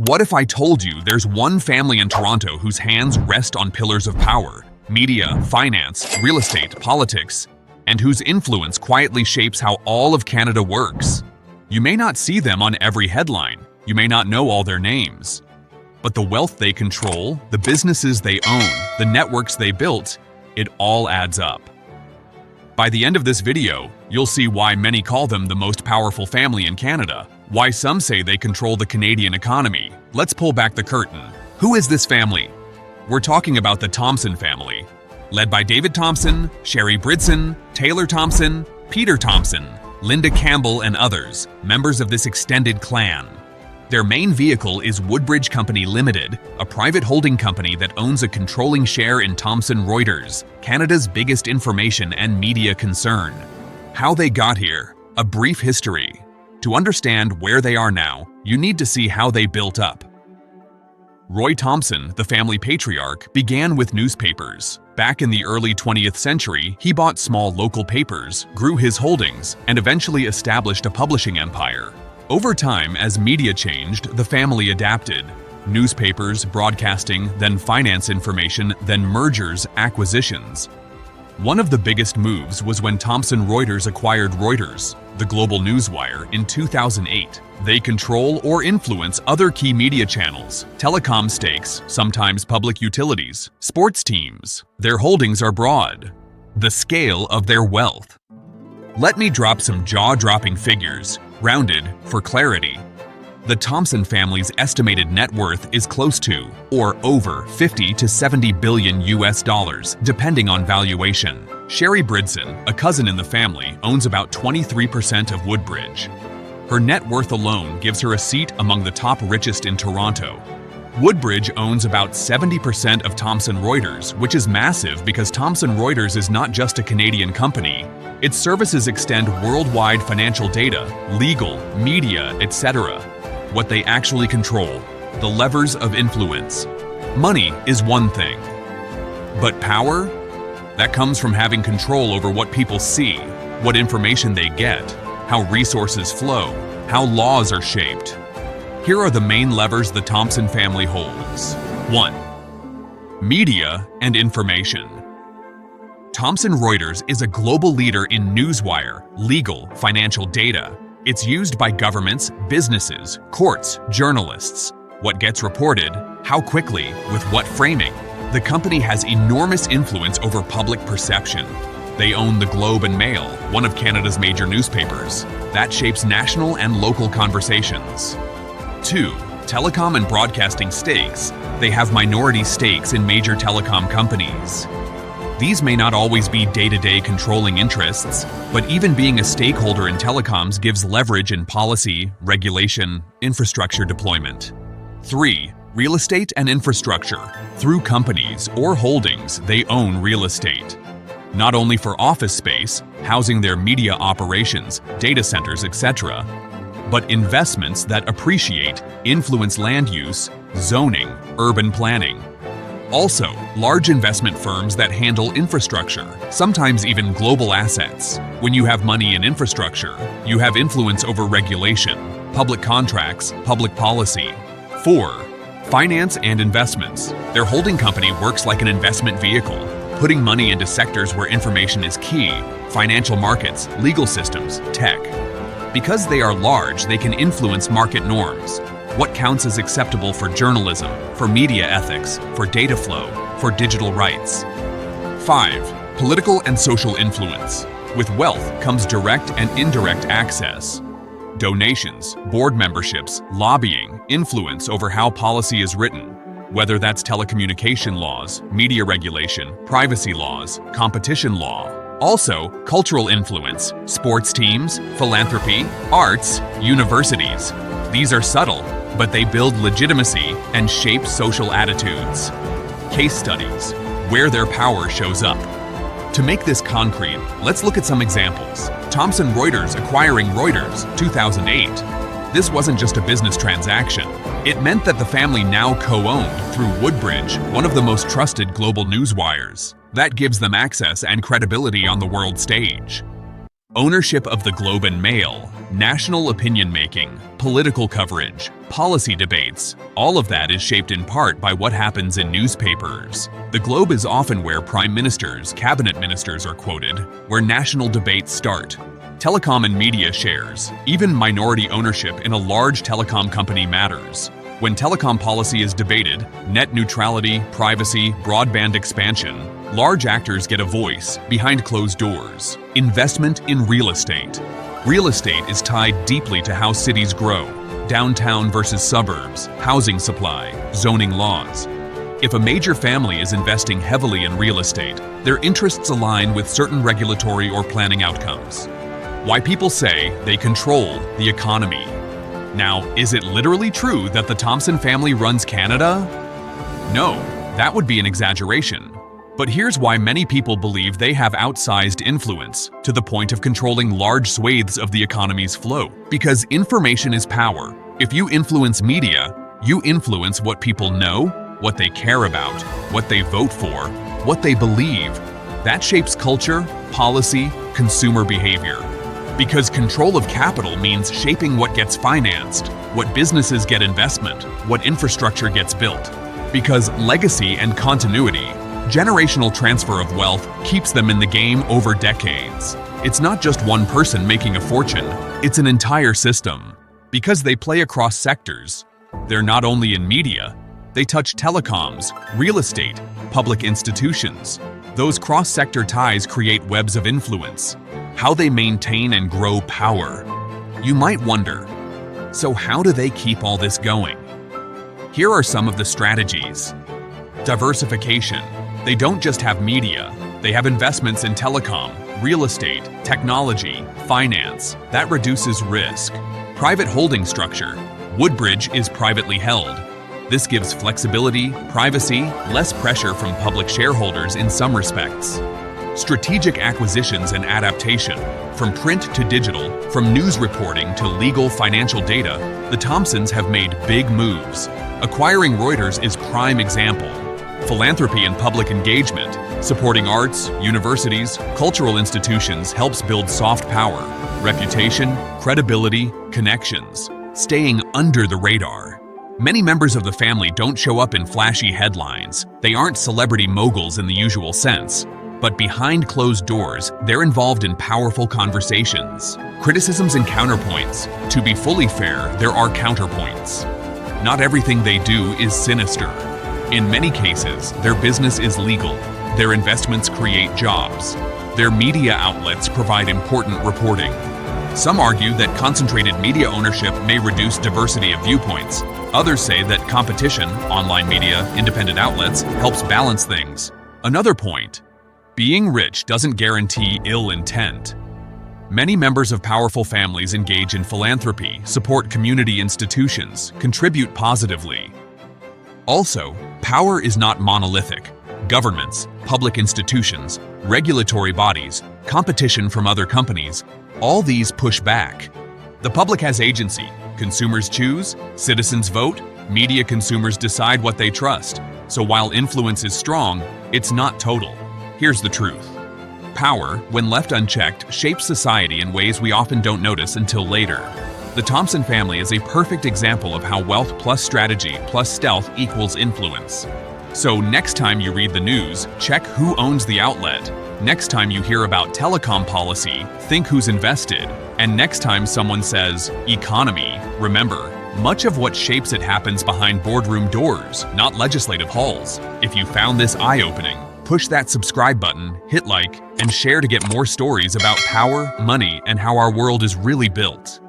What if I told you there's one family in Toronto whose hands rest on pillars of power, media, finance, real estate, politics, and whose influence quietly shapes how all of Canada works? You may not see them on every headline, you may not know all their names, but the wealth they control, the businesses they own, the networks they built, it all adds up. By the end of this video, you'll see why many call them the most powerful family in Canada, why some say they control the Canadian economy. Let's pull back the curtain. Who is this family? We're talking about the Thompson family, led by David Thompson, Sherry Bridson, Taylor Thompson, Peter Thompson, Linda Campbell, and others, members of this extended clan. Their main vehicle is Woodbridge Company Limited, a private holding company that owns a controlling share in Thomson Reuters, Canada's biggest information and media concern. How they got here, a brief history. To understand where they are now, you need to see how they built up. Roy Thomson, the family patriarch, began with newspapers. Back in the early 20th century, he bought small local papers, grew his holdings, and eventually established a publishing empire. Over time, as media changed, the family adapted. Newspapers, broadcasting, then finance information, then mergers, acquisitions. One of the biggest moves was when Thomson Reuters acquired Reuters, the global newswire, in 2008. They control or influence other key media channels, telecom stakes, sometimes public utilities, sports teams. Their holdings are broad. The scale of their wealth. Let me drop some jaw-dropping figures, rounded for clarity. The Thompson family's estimated net worth is close to, or over, 50 to 70 billion US dollars, depending on valuation. Sherry Bridson, a cousin in the family, owns about 23% of Woodbridge. Her net worth alone gives her a seat among the top richest in Toronto. Woodbridge owns about 70% of Thomson Reuters, which is massive because Thomson Reuters is not just a Canadian company. Its services extend worldwide financial data, legal, media, etc. What they actually control, the levers of influence. Money is one thing, but power? That comes from having control over what people see, what information they get, how resources flow, how laws are shaped. Here are the main levers the Thompson family holds. 1. Media and information. Thomson Reuters is a global leader in newswire, legal, financial data. It's used by governments, businesses, courts, journalists. What gets reported, how quickly, with what framing. The company has enormous influence over public perception. They own the Globe and Mail, one of Canada's major newspapers. That shapes national and local conversations. 2. Telecom and broadcasting stakes. They have minority stakes in major telecom companies. These may not always be day-to-day controlling interests, but even being a stakeholder in telecoms gives leverage in policy, regulation, infrastructure deployment. 3. Real estate and infrastructure. Through companies or holdings, they own real estate. Not only for office space, housing their media operations, data centers, etc., but investments that appreciate, influence land use, zoning, urban planning. Also, large investment firms that handle infrastructure, sometimes even global assets. When you have money in infrastructure, you have influence over regulation, public contracts, public policy. 4. Finance and investments. Their holding company works like an investment vehicle, putting money into sectors where information is key, financial markets, legal systems, tech. Because they are large, they can influence market norms. What counts as acceptable for journalism, for media ethics, for data flow, for digital rights. 5. Political and social influence. With wealth comes direct and indirect access. Donations, board memberships, lobbying, influence over how policy is written, whether that's telecommunication laws, media regulation, privacy laws, competition law. Also, cultural influence, sports teams, philanthropy, arts, universities. These are subtle, but they build legitimacy and shape social attitudes. Case studies, where their power shows up. To make this concrete, let's look at some examples. Thomson Reuters acquiring Reuters, 2008. This wasn't just a business transaction. It meant that the family now co-owned, through Woodbridge, one of the most trusted global newswires. That gives them access and credibility on the world stage. Ownership of the Globe and Mail, national opinion making, political coverage, policy debates, all of that is shaped in part by what happens in newspapers. The Globe is often where prime ministers, cabinet ministers are quoted, where national debates start. Telecom and media shares, even minority ownership in a large telecom company matters. When telecom policy is debated, net neutrality, privacy, broadband expansion, large actors get a voice behind closed doors. Investment in real estate. Real estate is tied deeply to how cities grow, downtown versus suburbs, housing supply, zoning laws. If a major family is investing heavily in real estate, their interests align with certain regulatory or planning outcomes. Why people say they control the economy. Now, is it literally true that the Thompson family runs Canada? No, that would be an exaggeration. But here's why many people believe they have outsized influence, to the point of controlling large swathes of the economy's flow. Because information is power. If you influence media, you influence what people know, what they care about, what they vote for, what they believe. That shapes culture, policy, consumer behavior. Because control of capital means shaping what gets financed, what businesses get investment, what infrastructure gets built. Because legacy and continuity, generational transfer of wealth, keeps them in the game over decades. It's not just one person making a fortune, it's an entire system. Because they play across sectors, they're not only in media, they touch telecoms, real estate, public institutions. Those cross-sector ties create webs of influence. How they maintain and grow power. You might wonder, so how do they keep all this going? Here are some of the strategies. Diversification. They don't just have media, they have investments in telecom, real estate, technology, finance. That reduces risk. Private holding structure. Woodbridge is privately held. This gives flexibility, privacy, less pressure from public shareholders in some respects. Strategic acquisitions and adaptation. From print to digital, from news reporting to legal financial data, the Thompsons have made big moves. Acquiring Reuters is prime example. Philanthropy and public engagement. Supporting arts, universities, cultural institutions helps build soft power, reputation, credibility, connections. Staying under the radar. Many members of the family don't show up in flashy headlines. They aren't celebrity moguls in the usual sense. But behind closed doors, they're involved in powerful conversations. Criticisms and counterpoints. To be fully fair, there are counterpoints. Not everything they do is sinister. In many cases, their business is legal. Their investments create jobs. Their media outlets provide important reporting. Some argue that concentrated media ownership may reduce diversity of viewpoints. Others say that competition, online media, independent outlets, helps balance things. Another point. Being rich doesn't guarantee ill intent. Many members of powerful families engage in philanthropy, support community institutions, contribute positively. Also, power is not monolithic. Governments, public institutions, regulatory bodies, competition from other companies, all these push back. The public has agency. Consumers choose, citizens vote, media consumers decide what they trust. So while influence is strong, it's not total. Here's the truth. Power, when left unchecked, shapes society in ways we often don't notice until later. The Thompson family is a perfect example of how wealth plus strategy plus stealth equals influence. So next time you read the news, check who owns the outlet. Next time you hear about telecom policy, think who's invested. And next time someone says, economy, remember, much of what shapes it happens behind boardroom doors, not legislative halls. If you found this eye-opening, push that subscribe button, hit like, and share to get more stories about power, money, and how our world is really built.